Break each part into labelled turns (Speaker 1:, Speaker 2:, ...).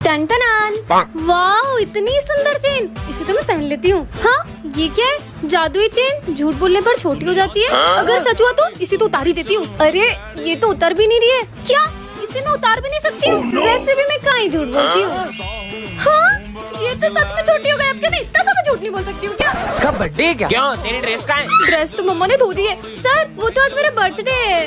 Speaker 1: टन-टनान। वाह, इतनी सुंदर चेन, इसे तो मैं पहन लेती हूँ। हाँ, ये क्या है? जादुई चेन झूठ बोलने पर छोटी हो जाती है। अगर सच हुआ तो इसे तो उतार ही देती हूँ। अरे ये तो उतर भी नहीं रही है। क्या इसे मैं उतार भी नहीं सकती हूँ? वैसे भी मैं कहाँ ही झूठ बोलती हूँ। हाँ, ये तो सच में छोटी हो गई। अब क्या मैं इतना सा झूठ नहीं बोल सकती हूँ क्या?
Speaker 2: इसका बर्थडे है क्या? क्यों, तेरी ड्रेस कहाँ है?
Speaker 1: ड्रेस तो मम्मा ने धो दी है। सर वो तो आज मेरा बर्थडे है।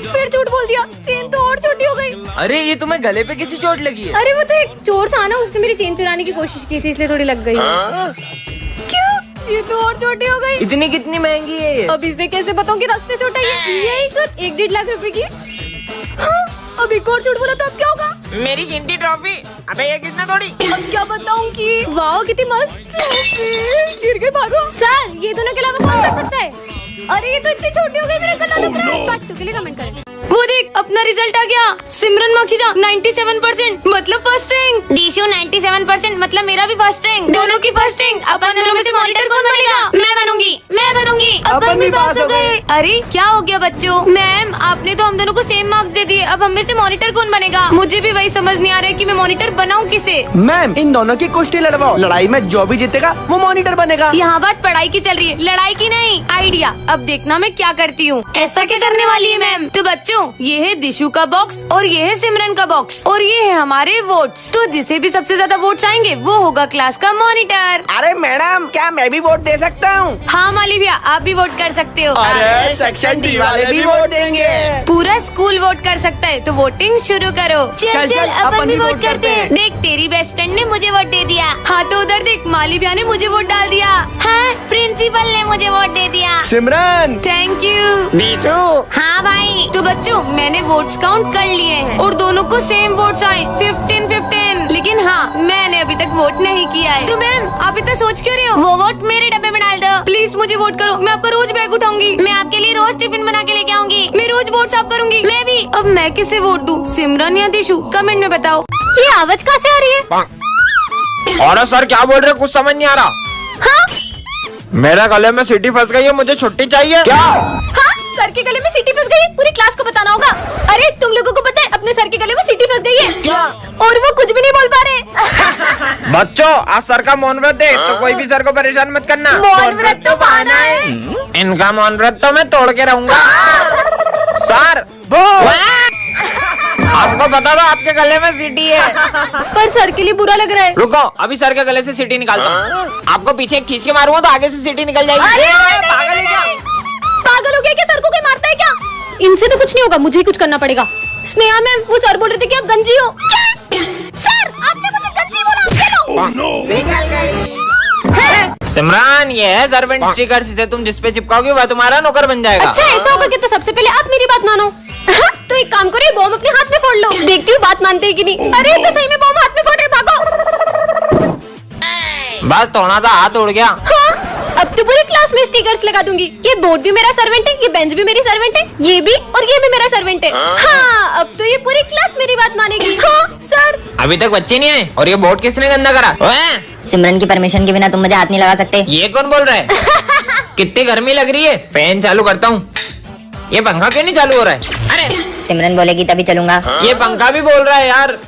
Speaker 1: फिर झूठ बोल दिया, चेन तो और छोटी हो गई।
Speaker 2: अरे ये तुम्हें गले पे किसी चोट लगी है?
Speaker 1: अरे वो तो एक चोर था ना, उसने मेरी चेन चुराने की कोशिश की थी, इसलिए थोड़ी लग गई। क्यों? ये तो और छोटी हो गई।
Speaker 2: इतनी कितनी महंगी है ये?
Speaker 1: अब इसे कैसे बताऊं कि रास्ते छोटा है? यही कुछ 1-1.5 लाख रुपए की। हाँ, अब एक और झूठ बोला तो अब क्या होगा?
Speaker 2: मेरी जिंदी ट्रॉफी। अबे ये किसने तोड़ी?
Speaker 1: अब क्या बताऊं कि वाह कितनी मस्त ट्रॉफी। गिर गई, भागो। सर ये दोनों के अलावा कौन कर सकता है? अरे ये तो इतनी छोटी हो गई, मेरा गला दब रहा है। पार्ट 2 के लिए कमेंट करें। वो देख, अपना रिजल्ट आ गया। सिमरन माखीजा 97%, मतलब फर्स्ट रैंक। दीशु 97%, मतलब मेरा भी फर्स्ट रैंक। दोनों की फर्स्ट रैंक। अपन दोनों में से मॉनिटर कौन बनेगा? मैं बनूंगी, मैं बनूंगी। अपन भी पास हो गए। अरे क्या हो गया बच्चों? मैम आपने तो हम दोनों को सेम मार्क्स दे दिए। अब हम में से मॉनिटर कौन बनेगा? मुझे भी वही समझ नहीं आ रहा है कि मैं मॉनिटर बनाऊं किसे।
Speaker 3: मैम इन दोनों की कुश्ती लड़वाओ, लड़ाई में जो भी जीतेगा वो मॉनिटर बनेगा।
Speaker 1: यहाँ बात पढ़ाई की चल रही है, लड़ाई की नहीं। आइडिया, अब देखना मैं क्या करती हूँ। ऐसा क्या करने वाली है मैम? तो बच्चों ये है दिशु का बॉक्स और ये है सिमरन का बॉक्स और ये है हमारे वोट्स। तो जिसे भी सबसे ज्यादा वोट्स आएंगे वो होगा क्लास का मॉनिटर।
Speaker 3: अरे मैडम क्या मैं भी वोट दे सकता हूँ?
Speaker 1: हाँ माली भैया, आप भी वोट कर सकते हो।
Speaker 3: अरे सेक्शन डी वाले भी वोट देंगे।
Speaker 1: पूरा स्कूल वोट कर सकता है, तो वोटिंग शुरू करो। चल चल अपन भी वोट करते हैं। देख तेरी बेस्ट फ्रेंड ने मुझे वोट दे दिया। हाँ तो उधर देख, माली भैया ने मुझे वोट डाल दिया। हाँ, प्रिंसिपल ने मुझे वोट दे दिया।
Speaker 3: सिमरन
Speaker 1: थैंक यू।
Speaker 3: दीशु
Speaker 1: हाँ भाई। तो बच्चों मैंने वोट्स काउंट कर लिए हैं और दोनों को सेम वोट्स आए 15-15। लेकिन हाँ, मैंने अभी तक वोट नहीं किया है। तो मैम आप इतना सोच क्यों रहे हो? वो वोट मेरे डब्बे में डाल दो। प्लीज मुझे वोट करो, मैं आपका रोज बैग उठाऊंगी। मैं आपके लिए रोज टिफिन बना के लेके आऊंगी। मैं रोज वोट साफ करूंगी। मैं भी। अब मैं किसे वोट दूं, सिमरन या दिशु? कमेंट में बताओ। ये आवाज कहाँ से आ रही है?
Speaker 2: और सर क्या बोल रहे, कुछ समझ नहीं आ रहा।
Speaker 1: हाँ
Speaker 2: मेरा गले में सीटी फंस गई है, मुझे छुट्टी चाहिए। क्या?
Speaker 1: हाँ, सर के गले में सीटी फंस गई है, पूरी क्लास को बताना होगा। अरे तुम लोगों को पता है अपने सर के गले में सीटी फंस गई है?
Speaker 2: क्या?
Speaker 1: और वो कुछ भी नहीं बोल पा रहे।
Speaker 2: बच्चों आज सर का मौन व्रत है, तो कोई भी सर को परेशान मत करना।
Speaker 1: मौन व्रत तो पाना है।
Speaker 2: इनका मौन व्रत तो मैं तोड़ के रहूंगा। सर आपको बता दो आपके गले में सीटी है।
Speaker 1: पर सर के लिए बुरा लग रहा है।
Speaker 2: रुको, अभी सर के गले से सीटी निकालता हूँ। आपको पीछे खींच के मारूंगा तो आगे से सीटी निकल जाएगी।
Speaker 1: अरे
Speaker 2: पागल है क्या?
Speaker 1: पागल हो गया क्या? सर को कोई मारता है क्या? इनसे तो कुछ नहीं होगा, मुझे ही कुछ करना पड़ेगा। स्नेहा मैम, वो सर बोल रहे थे कि आप गंजी हो। क्या? सर आपने मुझे गंजी बोला?
Speaker 2: निकल गई। सिमरन ये है सर्वेंट स्टिकर, इसे तुम जिस पे चिपकाओगे वह तुम्हारा नौकर बन जाएगा।
Speaker 1: अच्छा ऐसा होगा कि तो सबसे पहले आप मेरी बात मानो। तो एक काम करो, बॉम्ब अपने हाथ में फोड़ लो, देखती हूँ बात मानते हैं कि नहीं। अरे तो सही में बॉम्ब हाथ में फोड़ रहे, भागो।
Speaker 2: बस थोड़ा सा हाथ उड़ गया।
Speaker 1: हाँ, अब तो पूरी क्लास में स्टिकर्स लगा दूंगी। ये बोर्ड भी मेरा सर्वेंट है, ये बेंच भी मेरी सर्वेंट है, ये भी और ये भी मेरा सर्वेंट है। हाँ, अब तो ये पूरी क्लास मेरी बात मानेगी। हाँ सर।
Speaker 2: अभी तक बच्चे नहीं आए और ये बोर्ड किसने गंदा करा?
Speaker 4: सिमरन की परमिशन के बिना तुम मुझे हाथ नहीं लगा सकते।
Speaker 2: ये कौन बोल रहा है? कितनी गर्मी लग रही है, फैन चालू करता हूँ। ये पंखा क्यों नहीं चालू हो रहा है? अरे
Speaker 4: सिमरन बोलेगी तभी चलूंगा।
Speaker 2: ये पंखा भी बोल रहा है यार।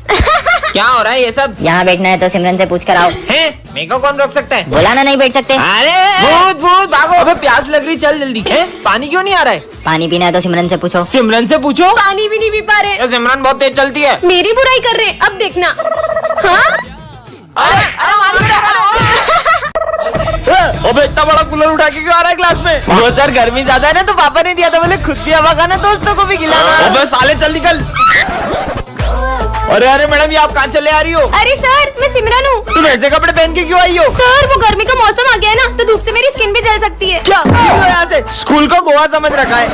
Speaker 2: क्या हो रहा है ये सब?
Speaker 4: यहाँ बैठना है तो सिमरन से पूछ कर आओ।
Speaker 2: हैं? मेरे को कौन रोक सकता है?
Speaker 4: बोला ना नहीं बैठ सकते।
Speaker 2: अरे भूत भूत भागो। अबे प्यास लग रही, चल जल्दी। पानी क्यों नहीं आ रहा है?
Speaker 4: पानी पीना है तो सिमरन से पूछो।
Speaker 2: सिमरन से पूछो।
Speaker 1: पानी भी नहीं पी पा रहे।
Speaker 2: ये सिमरन बहुत तेज चलती है।
Speaker 1: मेरी बुराई कर रहे, अब देखना। हाँ?
Speaker 3: अबे इतना बड़ा कूलर उठा के क्यों आ रहा है क्लास में?
Speaker 2: वो सर गर्मी ज्यादा है ना, तो पापा ने दिया था, बोले खुद भी हवा खाना दोस्तों को भी खिलाना।
Speaker 3: अबे साले चल निकल। अरे अरे मैडम, ये आप कहाँ चले आ रही हो?
Speaker 1: अरे सर मैं सिमरन हूँ।
Speaker 3: तुम ऐसे कपड़े पहन के क्यों आई हो?
Speaker 1: सर वो गर्मी का मौसम आ गया है ना, तो धूप से मेरी स्किन भी जल सकती है।
Speaker 3: क्या यहाँ से स्कूल को गोवा समझ रखा है?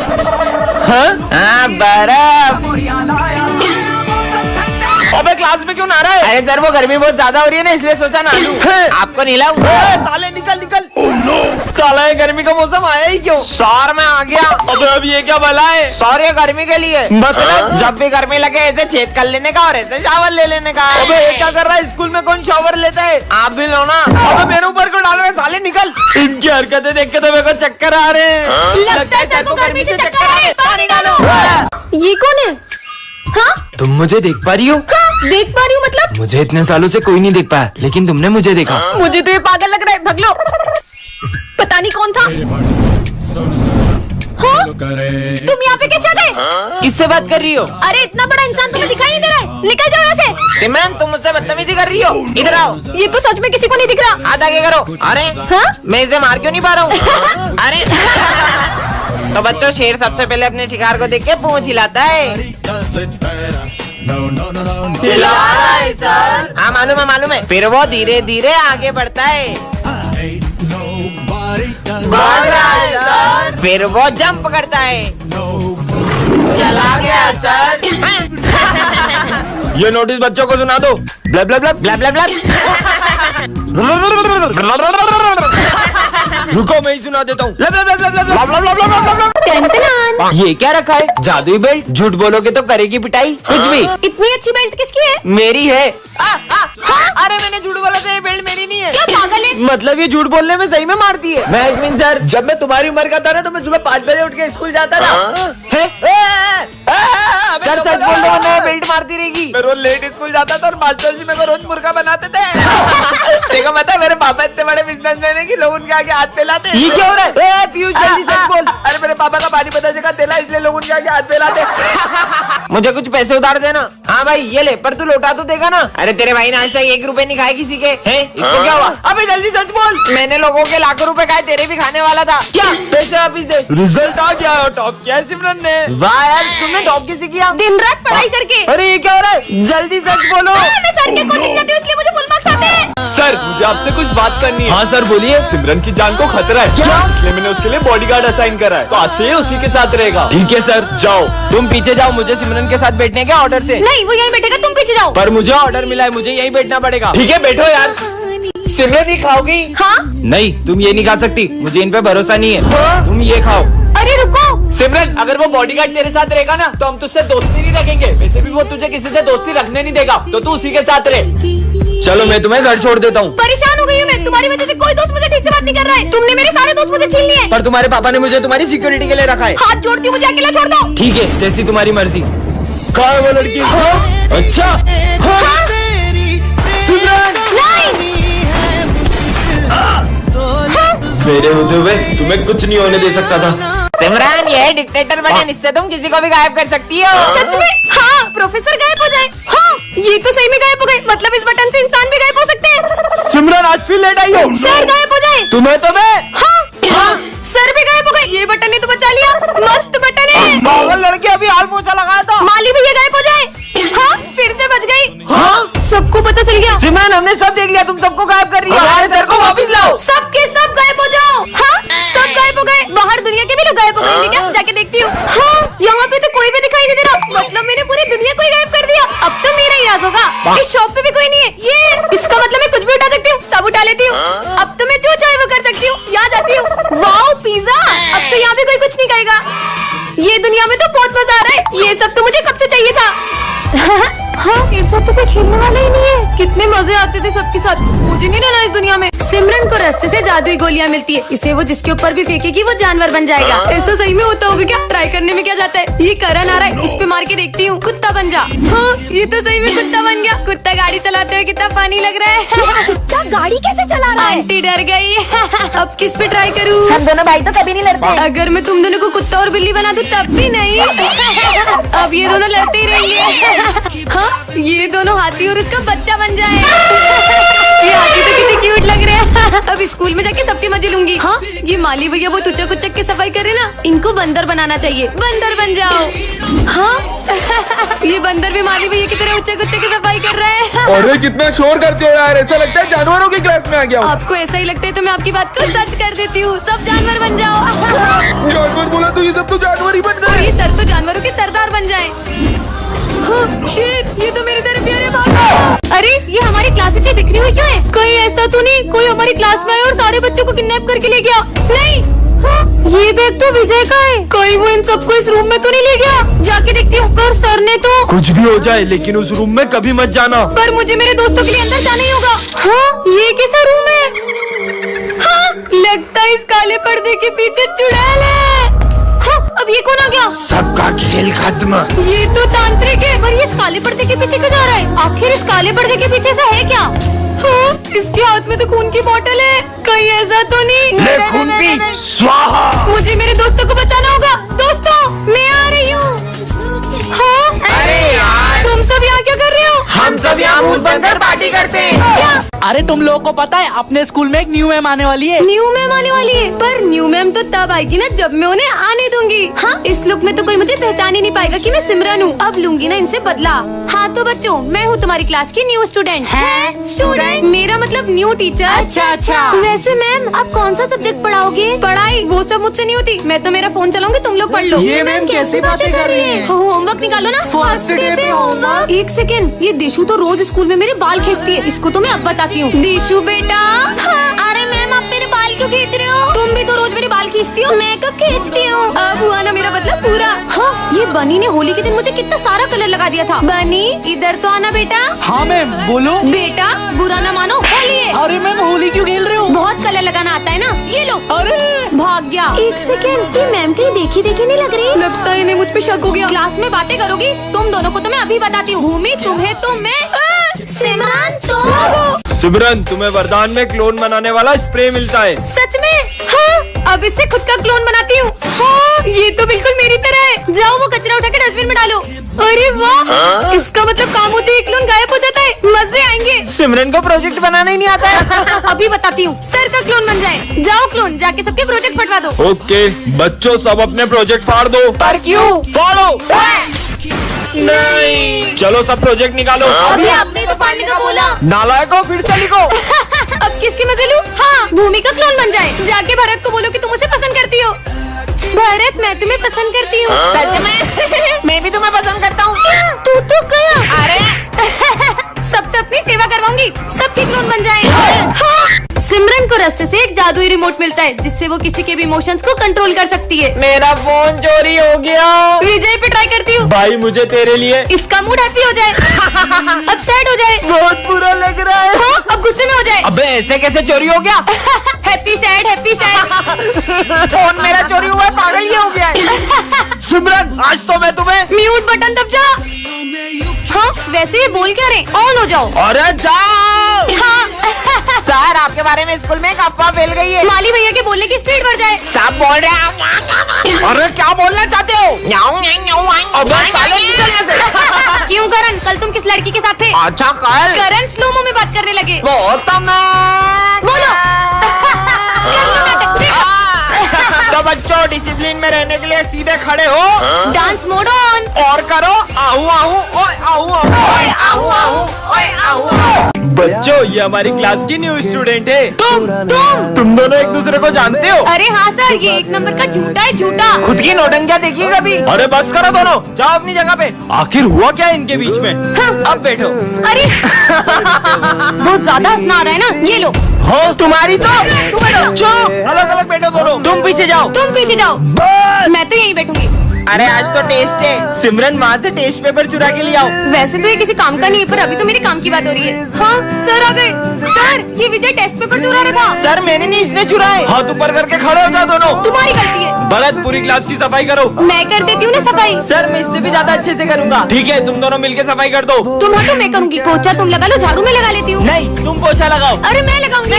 Speaker 3: हाँ बर्फ। अबे क्लास में क्यों नहा रहा है?
Speaker 2: अरे सर वो गर्मी बहुत ज्यादा हो रही है ना, इसलिए सोचा ना आपको नहलाऊं।
Speaker 3: साले निकल निकल। साला ये गर्मी का मौसम आया ही क्यों?
Speaker 2: सौर में आ गया।
Speaker 3: अबे अब ये क्या भला है?
Speaker 2: सौर ये गर्मी के लिए,
Speaker 3: मतलब
Speaker 2: जब भी गर्मी लगे ऐसे छेद कर लेने का और ऐसे शावर ले लेने का।
Speaker 3: अबे ये क्या कर रहा है? स्कूल में कौन शावर लेता है?
Speaker 2: आप भी लो ना।
Speaker 3: अबे मेरे ऊपर को डाल रहे साले, निकल। इनकी हरकतें देख के तो मेरे को चक्कर आ रहे हैं।
Speaker 1: लगता है सर को गर्मी से चक्कर आ रहे, पानी डालो। ये कौन है? हाँ
Speaker 3: तुम मुझे देख पा रही हो?
Speaker 1: हाँ देख पा रही हूँ मतलब?
Speaker 3: मुझे इतने सालों से कोई नहीं देख पाया, लेकिन तुमने मुझे देखा।
Speaker 1: मुझे तो ये पागल लग रहा है, भग लो। पता नहीं कौन था। हाँ? तुम यहाँ पे कैसे आ गए?
Speaker 3: किससे बात कर रही हो?
Speaker 1: अरे इतना बड़ा इंसान तुम्हें दिखाई नहीं दे रहा है, निकल जाओ यहाँ से।
Speaker 2: सिमरन तुम मुझसे बदतमीजी कर रही हो, इधर आओ।
Speaker 1: ये तो सच में किसी को नहीं दिख रहा।
Speaker 2: हाथ आगे करो। अरे
Speaker 1: हाँ?
Speaker 2: मैं इसे मार क्यों नहीं पा रहा हूँ? अरे तो बच्चों, शेर सबसे पहले अपने शिकार को देख के पूंछ हिलाता है। हाँ मालूम है। फिर वो धीरे धीरे आगे बढ़ता है। बढ़ रहा है सर। फिर वो जंप करता है। चला गया सर।
Speaker 3: ये नोटिस बच्चों को सुना दो। Bulb bulb bulb
Speaker 2: bulb bulb
Speaker 3: रुको, मैं ही सुना देता हूँ।
Speaker 2: ये क्या रखा है? जादुई बेल्ट। झूठ बोलोगे तो करेगी पिटाई। कुछ भी।
Speaker 1: इतनी अच्छी बेल्ट किसकी है?
Speaker 2: मेरी है। अरे मैंने झूठ बोला था, ये बेल्ट मेरी नहीं है।
Speaker 1: क्या पागल है?
Speaker 2: मतलब ये झूठ बोलने में सही में मारती है। मैं सर,
Speaker 3: जब मैं तुम्हारी उम्र का था ना, तो मैं सुबह 5 बजे उठ के स्कूल जाता था।
Speaker 2: सर सच बोल रहा हूँ, मैं बेल्ट मारती रहेगी।
Speaker 3: मैं रोज लेट स्कूल जाता था और मास्टर जी मेरे को रोज मुर्गा बनाते थे। देखो पता, मेरे पापा इतने बड़े बिजनेसमैन है कि लोग उनके आगे हाथ फैलाते।
Speaker 2: ये क्या हो रहा है? पीयूष जल्दी सच बोल।
Speaker 3: अरे मेरे पापा का पानी पता जगह तेला, इसलिए लोग उनके आगे हाथ फैलाते।
Speaker 2: मुझे कुछ पैसे उधार देना। हाँ भाई ये ले, पर तू लौटा तो देगा ना? अरे तेरे भाई ने आज तक 1 रुपए नहीं खाए किसी के। हैं? इसको क्या हुआ? अबे जल्दी सच बोल। मैंने लोगों के लाखों रुपए खाए, तेरे भी खाने वाला था। क्या पैसे वापिस दे।
Speaker 3: रिजल्ट आ गया, टॉप किया सिमरन ने।
Speaker 2: वाह यार, तुमने टॉप किसी किया?
Speaker 1: दिन रात पढ़ाई करके।
Speaker 2: अरे ये क्या हो रहा है? जल्दी सच बोलो।
Speaker 1: मैं सर के कोचिंग जाती हूँ, इसलिए मुझे फुल मार्क्स आते हैं।
Speaker 3: सर मुझे आपसे कुछ बात करनी है। हाँ सर बोलिए। सिमरन की जान को खतरा है, क्या? इसलिए मैंने उसके लिए बॉडीगार्ड असाइन करा है, तो आज से उसी के साथ रहेगा। ठीक है सर, जाओ। तुम पीछे जाओ, मुझे सिमरन के साथ बैठने के ऑर्डर से।
Speaker 1: नहीं, वो यहीं बैठेगा, तुम पीछे जाओ।
Speaker 3: पर मुझे ऑर्डर मिला है, मुझे यहीं बैठना पड़ेगा। ठीक है बैठो यार।
Speaker 2: सिमरन ही खाओगी?
Speaker 1: हाँ?
Speaker 3: नहीं तुम ये नहीं खा सकती, मुझे इन पे भरोसा नहीं है। तुम ये खाओ।
Speaker 1: अरे रुको।
Speaker 3: सिमरन अगर वो बॉडीगार्ड तेरे साथ रहेगा ना, तो हम तुझसे दोस्ती नहीं रखेंगे। वैसे भी वो तुझे किसी से दोस्ती रखने नहीं देगा, तो तू उसी के साथ रहे। चलो मैं तुम्हें घर छोड़ देता हूँ।
Speaker 1: परेशान हो गई हूँ मैं, तुम्हारी वजह से कोई दोस्त मुझे ठीक से बात नहीं कर रहा है। तुमने मेरे सारे दोस्त मुझे छीन लिए।
Speaker 3: पर तुम्हारे पापा ने मुझे तुम्हारी सिक्योरिटी के लिए रखा है।
Speaker 1: हाथ जोड़ती हूँ, मुझे अकेला छोड़ दो।
Speaker 3: ठीक है, जैसी तुम्हारी मर्जी। कहाँ है वो लड़की? अच्छा
Speaker 1: हाँ?
Speaker 3: सिमरन मेरे होते हुए तुम्हें कुछ नहीं होने दे सकता था।
Speaker 2: सिमरन ये डिक्टेटर बने, इससे तुम किसी को भी गायब कर सकती हो।
Speaker 1: सच में? हाँ, प्रोफेसर गायब हो जाए। हाँ, ये तो सही में गायब हो गए। मतलब इस बटन से इंसान भी गायब हो सकते हैं।
Speaker 3: सिमरन आज फिर लेट आई हो।
Speaker 1: सर गायब हो जाए।
Speaker 3: तुम्हें तो मैं।
Speaker 1: हाँ, सर भी गायब हो गए। ये बटन ने तो बचा लिया, मस्त बटन है।
Speaker 2: पागल लड़की, अभी हाल पोछा लगाया था।
Speaker 1: माली भैया गायब हो जाए। हाँ, फिर से बच गई।
Speaker 3: हाँ?
Speaker 1: सबको पता चल गया।
Speaker 2: सिमरन हमने सब देख लिया, तुम सबको गायब कर रही हो।
Speaker 3: हमारे सर को वापस लाओ।
Speaker 1: सबके सब गायब हो जाओ। हाँ, सब गायब हो गए। बाहर दुनिया के भी लोग गायब हो गए। क्या जाके देखती हूँ। हाँ, यहाँ पे तो कोई भी दिखाई नहीं दे रहा। मतलब मैंने पूरी दुनिया को ही गायब कर दिया। अब तो मेरा ही राज होगा। इस शॉप पे भी कोई नहीं है। ये इसका मतलब मैं कुछ भी उठा सकती हूँ, सब उठा लेती हूँ। अब तो मैं जो चाहे वो कर सकती हूँ। यहाँ जाती हूँ। Wow pizza. अब तो यहाँ पे कोई कुछ नहीं कहेगा। ये दुनिया में तो बहुत मजा आ रहा है। ये सब तो मुझे कब से चाहिए था। हाँ, मेरे साथ तो कोई खेलने वाला ही नहीं है। कितने मजे आते थे सबके साथ। मुझे नहीं रहना इस दुनिया में। सिमरन को रास्ते से जादुई गोलियां मिलती है, इसे वो जिसके ऊपर भी फेंकेगी वो जानवर बन जाएगा। ऐसा सही में होता होगा क्या? ट्राई करने में क्या जाता है? ये करण आ रहा है, इस पे मार के देखती हूँ। कुत्ता बन जा। हाँ, ये तो सही में कुत्ता बन गया। कुत्ता गाड़ी चलाते हुए कितना फनी लग रहा है। कुत्ता गाड़ी कैसे चला रहा है? आंटी डर गई। अब किस पे ट्राई करूँ?
Speaker 4: हम दोनों भाई तो कभी नहीं लड़ते।
Speaker 1: अगर मैं तुम दोनों को कुत्ता और बिल्ली बना दूं तब भी नहीं। अब ये दोनों लड़ते ही रहेंगे। हाँ, ये दोनों हाथी और उसका बच्चा बन जाए। ये हाथी तो कितने क्यूट लग रहे हैं। अब स्कूल में जाके सबके मजे लूंगी। हाँ, ये माली भैया वो उचक उचक के सफाई करे ना, इनको बंदर बनाना चाहिए। बंदर बन जाओ। हाँ, ये बंदर भी माली भैया की तरह उचक उचक के सफाई कर रहा है।
Speaker 3: अरे कितना शोर करते हो यार, ऐसा लगता है जानवरों की क्लास में आ गया हूँ।
Speaker 1: आपको ऐसा ही लगता है तो मैं आपकी बात को सच कर देती हूँ। सब जानवर बन जाओ।
Speaker 3: जानवर बोला तो ये सब तो जानवर ही बन
Speaker 1: और
Speaker 3: गए।
Speaker 1: ये सर तो जानवरों के सरदार बन जाए। हाँ, शिट, ये तो मेरी तरफ प्यारे भागो। अरे ये हमारी क्लास इतनी बिखरी हुई क्यों है? कहीं ऐसा तो नहीं कोई हमारी क्लास में आया और सारे बच्चों को किडनैप करके ले गया? नहीं। हाँ, ये बैग तो विजय का है। कहीं वो इन सबको इस रूम में तो नहीं ले गया? जाके देखती हूँ। पर सर ने तो।
Speaker 3: कुछ भी हो जाए लेकिन उस रूम में कभी मत जाना।
Speaker 1: पर मुझे मेरे दोस्तों के लिए अंदर जाना ही होगा। हाँ, ये कैसा रूम है? हाँ, लगता है इस काले पर्दे के पीछे चुड़ैल है। हाँ, अब ये कौन आ गया?
Speaker 2: सबका खेल खत्म।
Speaker 1: ये तो तांत्रिक है। पर ये इस काले पर्दे के पीछे क्यों जा रहा है? आखिर इस काले पर्दे के पीछे ऐसा है क्या? हाँ, इसके हाथ में तो खून की बोतल है। कहीं ऐसा तो नहीं?
Speaker 2: ले खून पी, स्वाहा।
Speaker 1: मुझे मेरे दोस्तों को बचाना होगा। दोस्तों, मैं आ रही हूँ। हाँ?
Speaker 2: अरे यार,
Speaker 1: तुम सब यहाँ क्या कर रहे हो?
Speaker 2: हम सब यहाँ भूत बनकर पार्टी करते हैं।
Speaker 1: क्या?
Speaker 5: अरे तुम लोगों को पता है अपने स्कूल में एक न्यू मैम आने वाली है।
Speaker 1: न्यू मैम आने वाली है? पर न्यू मैम तो तब आएगी ना जब मैं उन्हें आने दूंगी। हाँ, इस लुक में तो कोई मुझे पहचान ही नहीं पाएगा कि मैं सिमरन हूँ। अब लूंगी ना इनसे बदला। हाँ तो बच्चों, मैं हूँ तुम्हारी क्लास की न्यू स्टूडेंट। है स्टूडेंट? मेरा मतलब न्यू टीचर। अच्छा अच्छा। वैसे मैम, आप कौन सा सब्जेक्ट पढ़ाओगे? पढ़ाई वो सब मुझसे नहीं होती। मैं तो मेरा फोन चलाऊंगी, तुम लोग पढ़ लो।
Speaker 5: ये मैम कैसी बातें कर रही है?
Speaker 1: होमवर्क निकालो ना।
Speaker 5: फर्स्ट डे पे होमवर्क।
Speaker 1: एक सेकेंड, ये देशु तो रोज स्कूल में मेरे बाल खींचती है। इसको तो मैं अब बताती हूँ। देशु बेटा। हाँ, अरे मैम, आप मेरे बाल क्यों खींच रहे हो? तुम भी तो रोज मेरे बाल खींचती हो। मैं कब खींचती हूँ? अब हुआ ना मेरा मतलब पूरा। हाँ, ये बनी ने होली के दिन मुझे कितना सारा कलर लगा दिया था। बनी, इधर तो आना बेटा।
Speaker 5: हाँ मैम, बोलो।
Speaker 1: बेटा, बुरा ना मानो, होली है।
Speaker 5: अरे मैम, होली क्यों खेल रहे हो?
Speaker 1: बहुत कलर लगाना आता है ना। ये लो।
Speaker 5: अरे
Speaker 1: भाग गया। एक सेकेंड, ये मैम कहीं देखी देखी नहीं लग रही? लगता है इन्हें मुझ पे शक हो गया। क्लास में बातें करोगी तुम दोनों को तो मैं अभी बताती हूँ। भूमि तुम्हें तो मैं। सिमरन तुम।
Speaker 3: सिमरन, तुम्हें वरदान में क्लोन बनाने वाला स्प्रे मिलता है।
Speaker 1: सच में? हाँ, अब इससे खुद का क्लोन बनाती हूँ। हाँ, ये तो बिल्कुल मेरी तरह है। जाओ वो कचरा उठा के डस्टबिन में डालो। अरे वाह, इसका मतलब काम होते ही क्लोन गायब हो जाता है। मजे आएंगे।
Speaker 2: सिमरन को प्रोजेक्ट बनाना ही नहीं आता है।
Speaker 1: अभी बताती हूँ। सर का क्लोन बन जाए। जाओ क्लोन, जाके सबके प्रोजेक्ट फटवा दो।
Speaker 3: ओके बच्चों, सब अपने प्रोजेक्ट फाड़ दो।
Speaker 2: पर क्यों?
Speaker 3: फाड़ो। नहीं, चलो सब प्रोजेक्ट निकालो।
Speaker 1: अभी आपने तो फाड़ने का बोला।
Speaker 3: नालायकों, फिर से लिखो।
Speaker 1: अब किसकी मजे लूं? हाँ, भूमि का क्लोन बन जाए। जाके भरत को बोलो कि तुम मुझे पसंद करती हो। भरत, मैं तुम्हें पसंद करती हूँ।
Speaker 2: सच में? मैं भी तुम्हें पसंद करता हूँ।
Speaker 1: तू तो गया।
Speaker 2: अरे
Speaker 1: सबसे अपनी सेवा करवाऊंगी। सबके क्लोन बन जाए। हाँ। सिमरन को रास्ते से एक जादुई रिमोट मिलता है जिससे वो किसी के भी इमोशंस को कंट्रोल कर सकती है।
Speaker 2: मेरा फोन चोरी हो गया।
Speaker 1: विजय पे ट्राई करती हूँ।
Speaker 3: भाई, मुझे तेरे लिए।
Speaker 1: इसका मूड हैप्पी हो जाए। अब सैड हो जाए।
Speaker 2: बहुत बुरा लग रहा है।
Speaker 1: हाँ, अब गुस्से में हो जाए।
Speaker 2: अबे ऐसे कैसे चोरी हो गया?
Speaker 1: Happy sad, happy sad.
Speaker 2: Phone मेरा चोरी हुआ है, पागल ये हो गया है।
Speaker 3: सिमरन, आज तो मैं तुम्हें।
Speaker 1: म्यूट बटन दब जा। हाँ, वैसे ये बोल क्या रहे? ऑन हो जाओ।
Speaker 3: अरे जाओ।
Speaker 1: हाँ।
Speaker 2: सर, आपके बारे में स्कूल में एक अफवाह फैल गई है।
Speaker 1: माली भैया के बोलने की स्पीड बढ़ जाए।
Speaker 2: सब बोल रहे हैं। अरे क्या बोलना चाहते हो? अबे साले, निकल यहाँ से।
Speaker 1: क्यों करण, कल तुम किस लड़की के साथ थे?
Speaker 2: अच्छा कल।
Speaker 1: करण स्लोमो में बात करने लगे।
Speaker 2: वो तो मैं।
Speaker 1: बोलो। कर लो नाटक।
Speaker 2: तो बच्चों, डिसिप्लिन में रहने के लिए सीधे खड़े हो।
Speaker 1: Dance mode on.
Speaker 2: और करो आहू आहू, ओए आहू आहू, ओए आहू आहू, ओए आहू आहू।
Speaker 3: बच्चों, ये हमारी क्लास की न्यू स्टूडेंट है।
Speaker 1: तुम
Speaker 3: दोनों एक दूसरे को जानते हो?
Speaker 1: अरे हाँ सर, ये एक नंबर का झूठा है, झूठा।
Speaker 2: खुद की नौटंकियां देखी कभी?
Speaker 3: अरे बस करो दोनों, जाओ अपनी जगह पे। आखिर हुआ क्या है इनके बीच में?
Speaker 1: हाँ।
Speaker 3: अब बैठो।
Speaker 1: अरे बहुत ज्यादा हंसना आ रहा है ना। ये लो।
Speaker 3: हाँ,
Speaker 2: तुम्हारी तो।
Speaker 1: तुम बैठो।
Speaker 3: चुप, अलग अलग बैठो दोनों। तुम पीछे जाओ।
Speaker 1: तुम पीछे जाओ। मैं तो यहीं बैठूंगी।
Speaker 2: अरे आज तो टेस्ट है। सिमरन, वहाँ से टेस्ट पेपर चुरा के ले आओ।
Speaker 1: वैसे तो ये किसी काम का नहीं है, पर अभी तो मेरे काम की बात हो रही है। हाँ सर आ गए। सर, ये विजय टेस्ट पेपर चुरा रहा था।
Speaker 2: सर, मैंने नहीं, इसने चुराए।
Speaker 3: हाथ ऊपर करके खड़े हो जाओ दोनों।
Speaker 1: तुम्हारी गलती है।
Speaker 3: भरत, पूरी क्लास की सफाई करो।
Speaker 1: मैं कर देती हूँ ना सफाई।
Speaker 2: सर, मैं इससे भी ज्यादा अच्छे से करूँगा।
Speaker 3: ठीक है, तुम दोनों मिलके सफाई कर दो।
Speaker 1: तुम हटो, मैं करूंगी। पोछा तुम लगा लो, झाड़ू मैं लगा लेती हूँ।
Speaker 3: नहीं, तुम पोछा लगाओ।
Speaker 1: अरे मैं लगाऊंगी।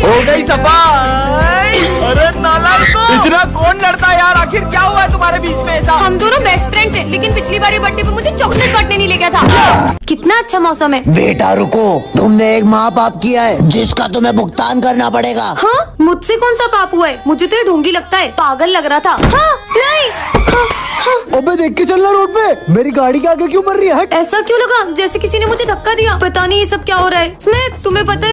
Speaker 3: हो गई सफाई। अरे नालायकों, इतना कौन लड़ता है यार? आखिर क्या हुआ है तुम्हारे बीच में ऐसा?
Speaker 1: हम दोनों बेस्ट फ्रेंड्स हैं, लेकिन पिछली बार ये बर्थडे पे मुझे चॉकलेट बांटने नहीं ले गया था। कितना अच्छा मौसम है।
Speaker 6: बेटा रुको, तुमने एक महापाप किया है जिसका तुम्हें भुगतान करना पड़ेगा।
Speaker 1: हाँ, मुझसे कौन सा पाप हुआ है? मुझे तो ये ढोंगी लगता है, पागल लग रहा था। हाँ, नहीं। हाँ, हाँ।
Speaker 6: अबे देख के चलना रोड पे, मेरी गाड़ी के आगे क्यों मर रही है? हट।
Speaker 1: ऐसा क्यों लगा जैसे किसी ने मुझे धक्का दिया? पता नहीं ये सब क्या हो रहा है। इसमें तुम्हें पता है